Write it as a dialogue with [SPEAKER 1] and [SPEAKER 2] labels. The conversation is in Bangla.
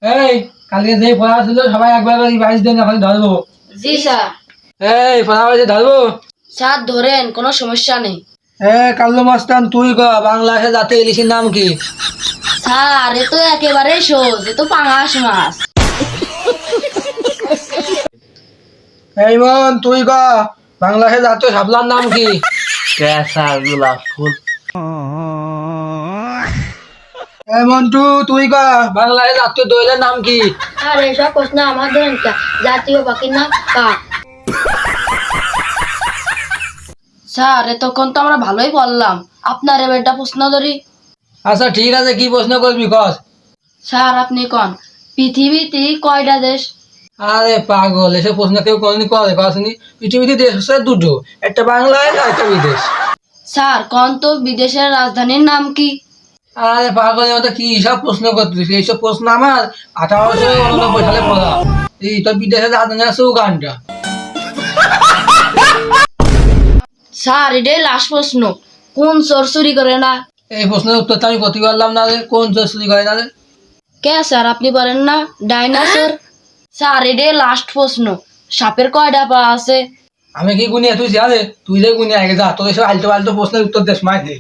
[SPEAKER 1] এই কালকে যে পড়া ছিল সবাই একবার করে বাইশ দিন এখন ধরবো।
[SPEAKER 2] জি স্যার।
[SPEAKER 1] এই পড়া বাজে ধরবো।
[SPEAKER 2] স্যার ধরেন, কোনো সমস্যা নেই।
[SPEAKER 1] কাল্লু মাস্তান তুই ক বাংলাদেশের জাতীয় ইলিশের নাম কি?
[SPEAKER 2] স্যার এ তো একেবারে সহজ, এ তো পাঙাশ মাছ।
[SPEAKER 1] এই মন তুই ক বাংলাদেশের জাতীয় শাপলার নাম কি?
[SPEAKER 3] স্যার গোলাপ ফুল।
[SPEAKER 1] এই মন্টু তুই ক বাংলাদেশের জাতীয় দোয়েলের নাম কি?
[SPEAKER 2] আর এসব প্রশ্ন আমার ধরেন জাতীয় পাখির নাম কাক। স্যার এতক্ষণ তো আমরা ভালোই বললাম, আপনার এবার একটা প্রশ্ন ধরি।
[SPEAKER 1] আচ্ছা ঠিক আছে, কি প্রশ্ন করবি কস।
[SPEAKER 2] স্যার আপনি কোন পৃথিবীতে কয়টা দেশ?
[SPEAKER 1] আরে পাগল, এসব প্রশ্ন কেউ কোনদিন করে কসনি। পৃথিবীতে দেশ হচ্ছে দুটো, একটা বাংলাদেশ আর একটা বিদেশ।
[SPEAKER 2] স্যার কোন তো বিদেশের রাজধানীর নাম কি?
[SPEAKER 1] আরে পাগলের মতো কি সব প্রশ্ন করতেছিস? এইসব প্রশ্ন আমার 1889 সালে পড়া। এই তো বিদেশে রাজধানী আছে উগান্ডা।
[SPEAKER 2] স্যার এটাই লাস্ট প্রশ্ন, কোন চোর চুরি করে না?
[SPEAKER 1] এই প্রশ্নের উত্তরটা আমি করতে পারলাম না রে। কোন চোর চুরি করে না রে?
[SPEAKER 2] কে স্যার আপনি বলেন না, ডাইনোসর। স্যার এটাই লাস্ট প্রশ্ন, সাপের কয়টা পা আছে?
[SPEAKER 1] আমি কি গুনিয়ে তুই জানে? তুই যে গুনিয়ে আগে যা, তোর এসব আলতো পাল্টো প্রশ্নের উত্তর দেশ মাইকে।